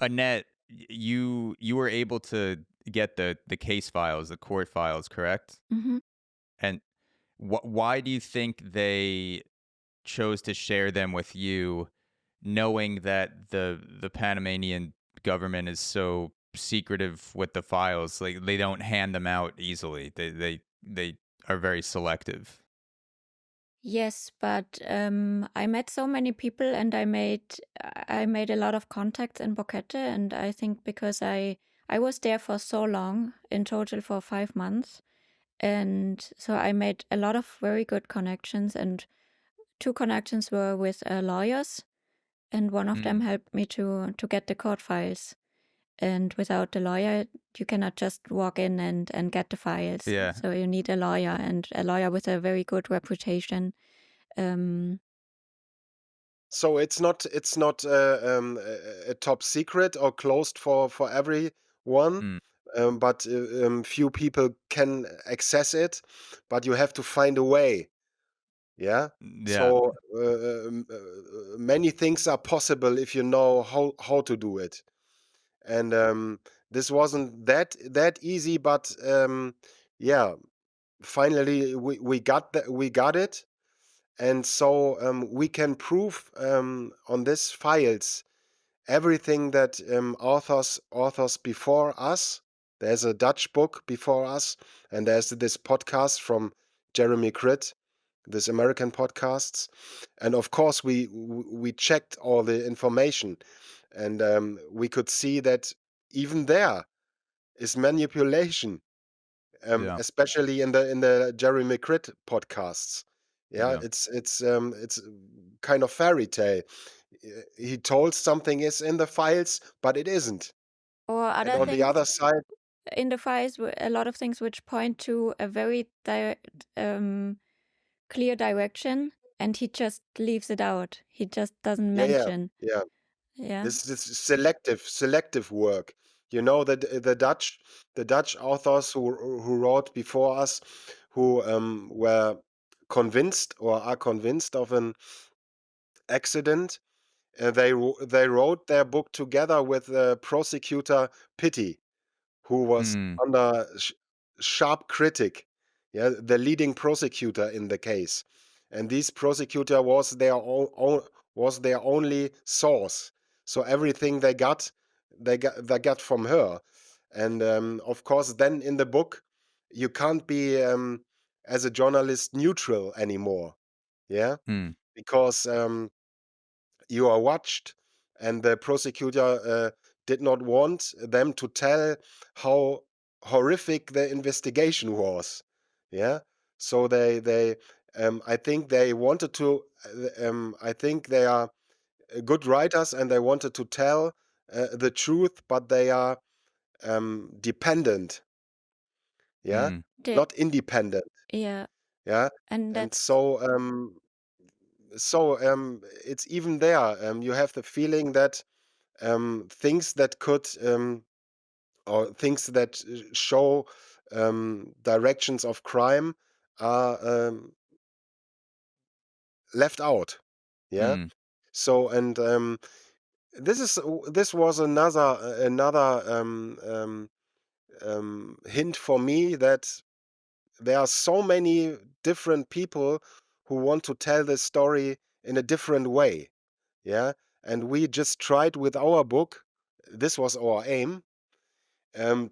Annette, you were able to get the case files, the court files, correct? Hmm. And why do you think they chose to share them with you, knowing that the Panamanian government is so secretive with the files? Like they don't hand them out easily. They are very selective. Yes, but I met so many people, and I made a lot of contacts in Boquete, and I think because I was there for so long, in total for 5 months, and so I made a lot of very good connections, and two connections were with lawyers, and one of them Mm, helped me to get the court files. And without a lawyer, you cannot just walk in and get the files. yeah. So you need a lawyer, and a lawyer with a very good reputation. Um, So it's not a top secret or closed for everyone, Mm, but few people can access it, but you have to find a way. Yeah. yeah. So many things are possible if you know how to do it. And this wasn't that easy, but yeah, finally we got it. And so we can prove on these files everything that authors before us. There's a Dutch book before us, and there's this podcast from Jeremy Kryt, this American podcasts, and of course we checked all the information, and we could see that even there is manipulation, Yeah. especially in the Jeremy Kryt podcasts. Yeah, Yeah. it's kind of fairy tale. He told something is in the files, but it isn't. or And other on the things other side, in the files, a lot of things which point to a very clear direction, and he just leaves it out. He just doesn't yeah, yeah, mention. yeah. Yeah. This selective work. You know that the Dutch authors who wrote before us, who were convinced or are convinced of an accident. They wrote their book together with prosecutor Pitti, who was Mm, under sharp critic, yeah, the leading prosecutor in the case, and this prosecutor was their only source. So everything they got from her, and of course, then in the book, you can't be as a journalist neutral anymore, yeah, mm, because you are watched, and the prosecutor did not want them to tell how horrific the investigation was. Yeah, so they I think they wanted to. I think they are good writers, and they wanted to tell the truth, but they are dependent. Yeah, mm, not independent. Yeah, Yeah, and and that's so it's even there. You have the feeling that things that could or things that show directions of crime are left out. Yeah. mm, So and this was another hint for me that there are so many different people who want to tell this story in a different way. Yeah, and we just tried with our book. This was our aim,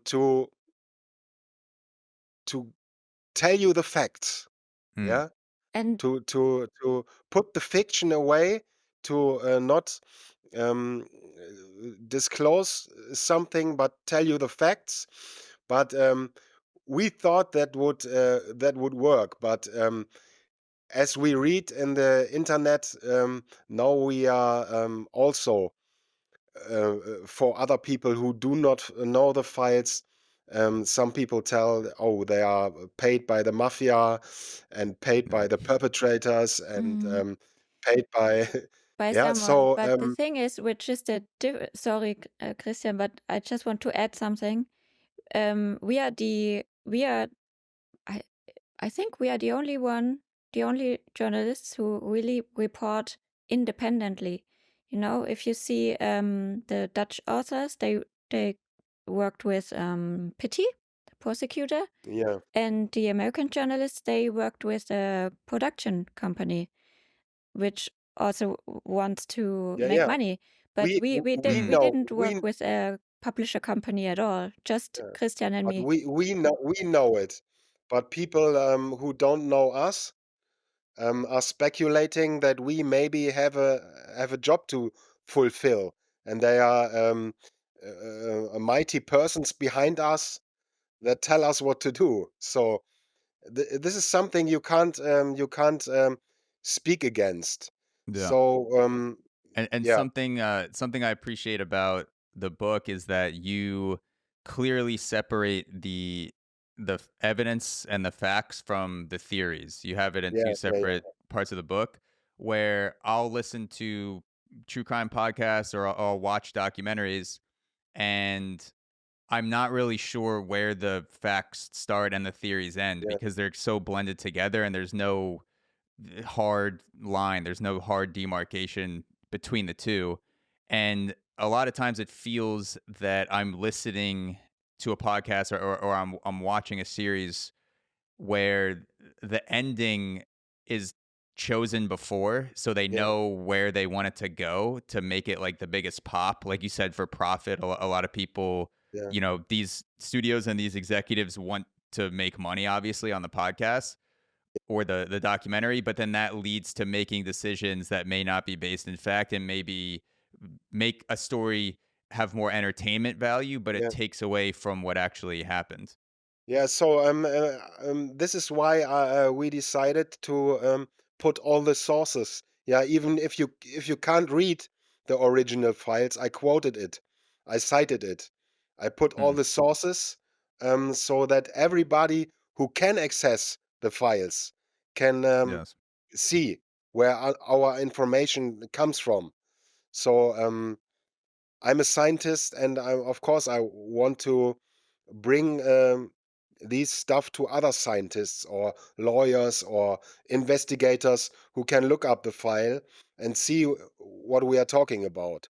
to tell you the facts, mm, yeah? and To put the fiction away, to not um, disclose something, but tell you the facts. But we thought that would work. But as we read in the internet, now we are also for other people who do not know the files. Some people tell, oh, they are paid by the mafia and paid by the perpetrators and mm, paid by, by yeah. someone. So, But the thing is, which is sorry, Christian, but I just want to add something. We are I I think we are the only journalists who really report independently. If you see the Dutch authors, they worked with Pitti, the prosecutor, Yeah. and the American journalists, they worked with a production company, which also wants to Yeah, make yeah. money. But We we know didn't work with a publisher company at all, just yeah, Christian and but me. we know it. But people who don't know us are speculating that we maybe have a job to fulfill, and they are mighty persons behind us that tell us what to do. So this is something you can't speak against. Yeah. So And yeah, something I appreciate about the book is that you clearly separate the evidence and the facts from the theories. You have it in yeah, two yeah, separate parts of the book where I'll listen to true crime podcasts or I'll watch documentaries, and I'm not really sure where the facts start and the theories end yeah, because they're so blended together and there's no hard line. There's no hard demarcation between the two. And a lot of times it feels that I'm listening to a podcast or I'm watching a series where the ending is chosen before so they yeah, know where they want it to go to make it like the biggest pop, like you said, for profit. A lot of people, yeah, these studios and these executives want to make money obviously on the podcast or the documentary, but then that leads to making decisions that may not be based in fact and maybe make a story have more entertainment value, but it yeah. takes away from what actually happened. Yeah, so this is why we decided to put all the sources. Yeah, even if you can't read the original files, I quoted it, I cited it, I put all Hmm. the sources so that everybody who can access the files can Yes. see where our information comes from. So I'm a scientist, and of course I want to bring these stuff to other scientists or lawyers or investigators who can look up the file and see what we are talking about.